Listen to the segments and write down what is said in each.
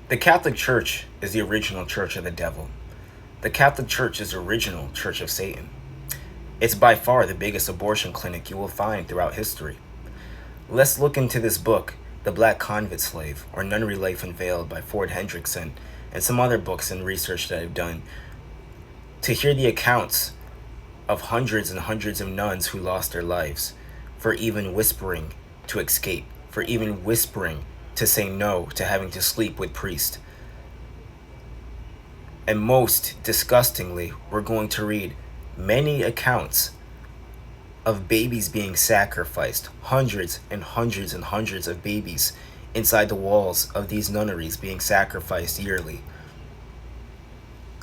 The Catholic Church is the original church of the devil. The Catholic Church is the original church of Satan. It's by far the biggest abortion clinic you will find throughout history. Let's look into this book, The Black Convict Slave, or Nunnery Life Unveiled by Ford Hendrickson, and some other books and research that I've done, to hear the accounts of hundreds and hundreds of nuns who lost their lives for even whispering to escape, for even whispering to say no to having to sleep with priests. And most disgustingly, we're going to read many accounts of babies being sacrificed, hundreds and hundreds and hundreds of babies inside the walls of these nunneries being sacrificed yearly,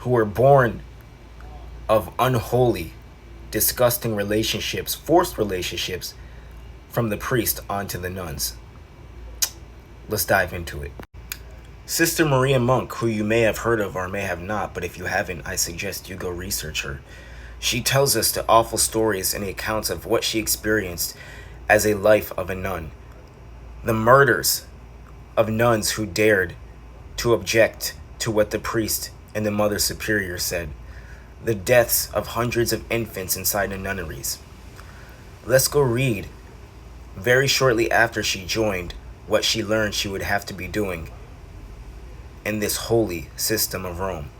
who were born of unholy, disgusting relationships, forced relationships from the priest onto the nuns. Let's dive into it. Sister Maria Monk, who you may have heard of or may have not, but if you haven't, I suggest you go research her. She tells us the awful stories and the accounts of what she experienced as a life of a nun. The murders of nuns who dared to object to what the priest and the Mother Superior said. The deaths of hundreds of infants inside the nunneries. Let's go read, very shortly after she joined, what she learned she would have to be doing in this holy system of Rome.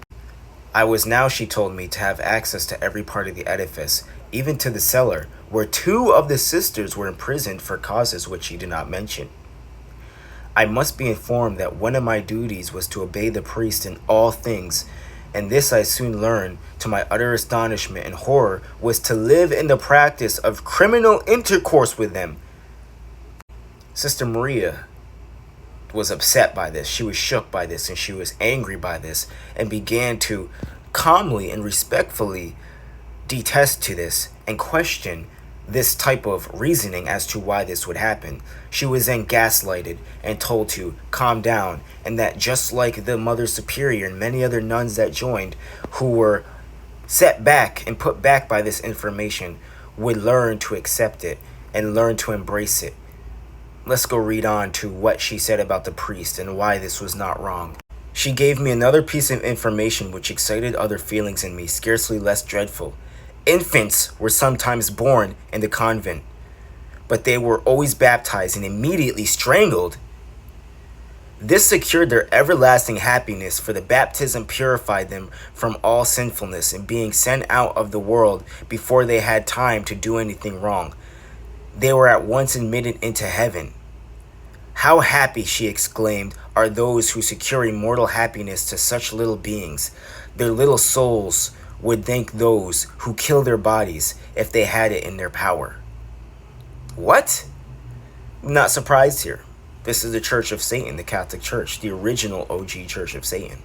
I was now, she told me, to have access to every part of the edifice, even to the cellar, where two of the sisters were imprisoned for causes which she did not mention. I must be informed that one of my duties was to obey the priest in all things, and this I soon learned, to my utter astonishment and horror, was to live in the practice of criminal intercourse with them. Sister Maria was upset by this. She was shook by this, and she was angry by this, and began to calmly and respectfully detest to this and question this type of reasoning as to why this would happen. She was then gaslighted and told to calm down, and that just like the Mother Superior and many other nuns that joined, who were set back and put back by this information, would learn to accept it and learn to embrace it. Let's go read on to what she said about the priest and why this was not wrong. She gave me another piece of information which excited other feelings in me, scarcely less dreadful. Infants were sometimes born in the convent, but they were always baptized and immediately strangled. This secured their everlasting happiness, for the baptism purified them from all sinfulness and being sent out of the world before they had time to do anything wrong. They were at once admitted into heaven. How happy, she exclaimed, are those who secure immortal happiness to such little beings. Their little souls would thank those who kill their bodies if they had it in their power. What? I'm not surprised here. This is the Church of Satan, the Catholic Church, the original OG Church of Satan.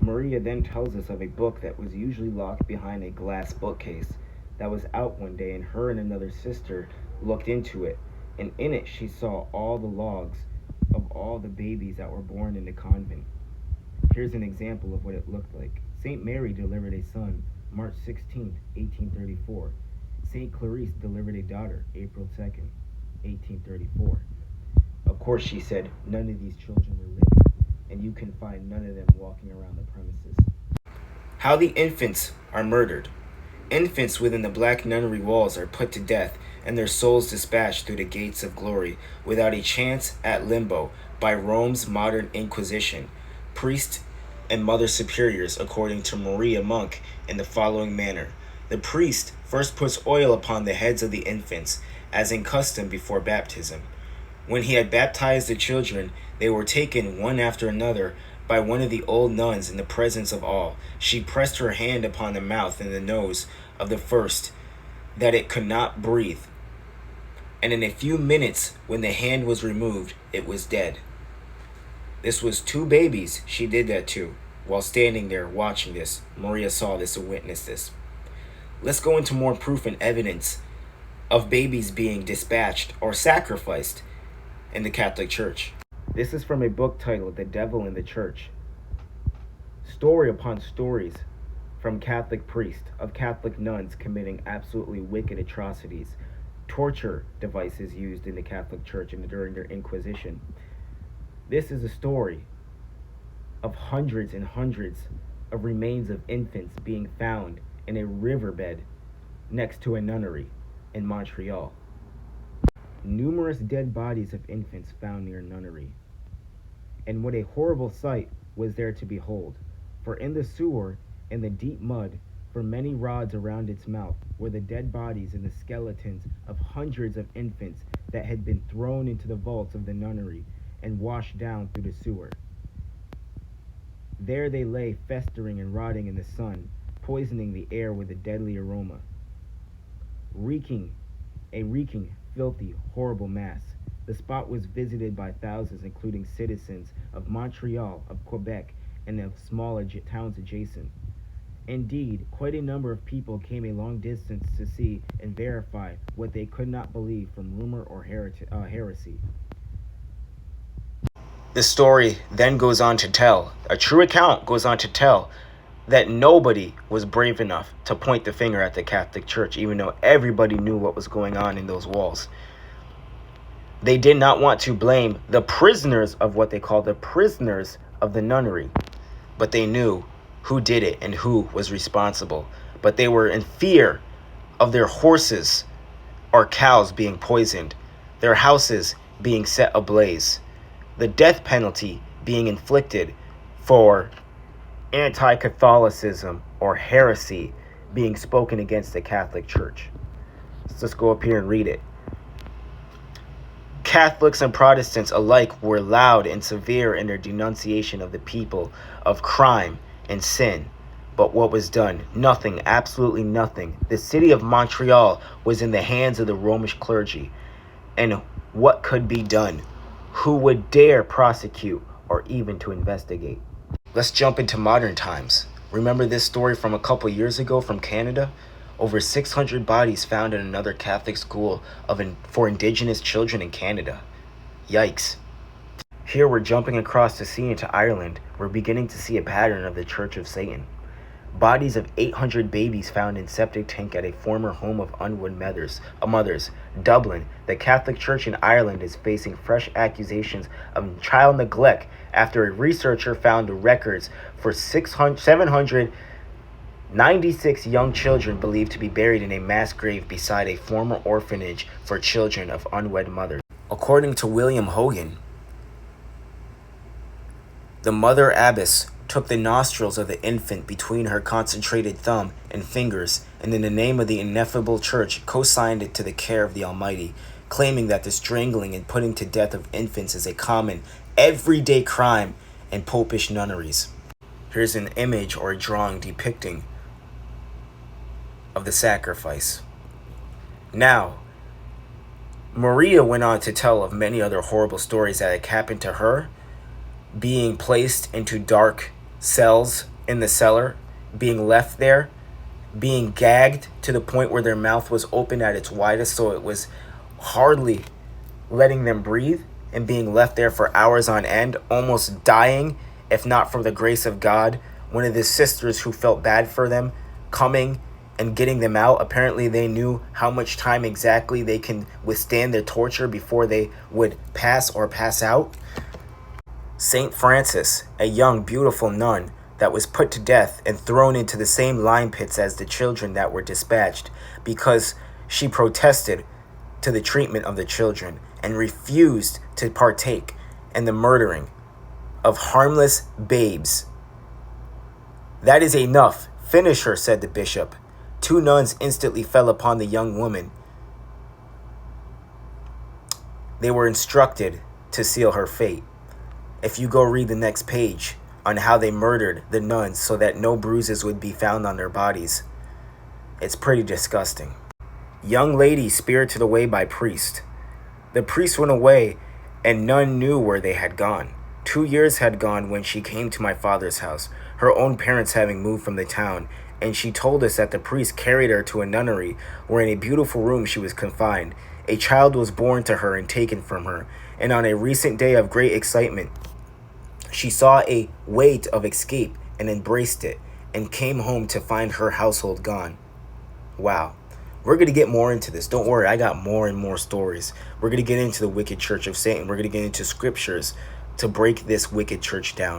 Maria then tells us of a book that was usually locked behind a glass bookcase that was out one day, and her and another sister looked into it, and in it she saw all the logs of all the babies that were born in the convent. Here's an example of what it looked like. St. Mary delivered a son March 16, 1834. St. Clarice delivered a daughter April 2nd, 1834. Of course, she said, none of these children were living, and you can find none of them walking around the premises. How the infants are murdered. Infants within the black nunnery walls are put to death, and their souls dispatched through the gates of glory, without a chance at limbo, by Rome's modern Inquisition. Priests and Mother Superiors, according to Maria Monk, in the following manner. The priest first puts oil upon the heads of the infants, as in custom before baptism. When he had baptized the children, they were taken one after another by one of the old nuns in the presence of all. She pressed her hand upon the mouth and the nose of the first, that it could not breathe. And in a few minutes, when the hand was removed, it was dead. This was two babies she did that to. While standing there watching this, Maria saw this and witnessed this. Let's go into more proof and evidence of babies being dispatched or sacrificed in the Catholic Church. This is from a book titled The Devil in the Church. Story upon stories from Catholic priests of Catholic nuns committing absolutely wicked atrocities, torture devices used in the Catholic Church and during their Inquisition. This is a story of hundreds and hundreds of remains of infants being found in a riverbed next to a nunnery in Montreal. Numerous dead bodies of infants found near nunnery. And what a horrible sight was there to behold! For in the sewer, in the deep mud, for many rods around its mouth, were the dead bodies and the skeletons of hundreds of infants that had been thrown into the vaults of the nunnery and washed down through the sewer. There they lay festering and rotting in the sun, poisoning the air with a deadly aroma. A reeking, filthy, horrible mass. The spot was visited by thousands, including citizens of Montreal, of Quebec, and of smaller towns adjacent. Indeed, quite a number of people came a long distance to see and verify what they could not believe from rumor or heresy. The story then goes on to tell, a true account goes on to tell, that nobody was brave enough to point the finger at the Catholic Church, even though everybody knew what was going on in those walls. They did not want to blame the prisoners of what they called the prisoners of the nunnery, but they knew who did it and who was responsible. But they were in fear of their horses or cows being poisoned, their houses being set ablaze, the death penalty being inflicted for anti-Catholicism or heresy being spoken against the Catholic Church. Let's just go up here and read it. Catholics and Protestants alike were loud and severe in their denunciation of the people of crime and sin. But what was done? Nothing, absolutely nothing. The city of Montreal was in the hands of the Romish clergy. And what could be done? Who would dare prosecute or even to investigate? Let's jump into modern times. Remember this story from a couple years ago from Canada? Over 600 bodies found in another Catholic school for Indigenous children in Canada. Yikes. Here we're jumping across the sea into Ireland. We're beginning to see a pattern of the Church of Satan. Bodies of 800 babies found in septic tank at a former home of unwed mothers. Dublin, the Catholic Church in Ireland is facing fresh accusations of child neglect after a researcher found the records for 796 young children believed to be buried in a mass grave beside a former orphanage for children of unwed mothers. According to William Hogan, the mother abbess took the nostrils of the infant between her concentrated thumb and fingers, and in the name of the ineffable church co-signed it to the care of the Almighty, claiming that the strangling and putting to death of infants is a common, everyday crime in popish nunneries. Here's an image or a drawing depicting of the sacrifice. Now, Maria went on to tell of many other horrible stories that had happened to her, being placed into dark cells in the cellar, being left there, being gagged to the point where their mouth was open at its widest, so it was hardly letting them breathe, and being left there for hours on end, almost dying, if not for the grace of God. One of the sisters who felt bad for them coming and getting them out, apparently they knew how much time exactly they can withstand their torture before they would pass or pass out. Saint Francis, a young, beautiful nun that was put to death and thrown into the same lime pits as the children that were dispatched because she protested to the treatment of the children and refused to partake in the murdering of harmless babes. That is enough. Finish her, said the bishop. 2 nuns instantly fell upon the young woman. They were instructed to seal her fate. If you go read the next page on how they murdered the nuns so that no bruises would be found on their bodies, it's pretty disgusting. Young lady spirited away by priest. The priest went away and none knew where they had gone. 2 years had gone when she came to my father's house, her own parents having moved from the town, and she told us that the priest carried her to a nunnery where in a beautiful room she was confined. A child was born to her and taken from her, and on a recent day of great excitement, she saw a way of escape and embraced it, and came home to find her household gone. Wow. We're going to get more into this. Don't worry, I got more and more stories. We're going to get into the wicked church of Satan. We're going to get into scriptures to break this wicked church down.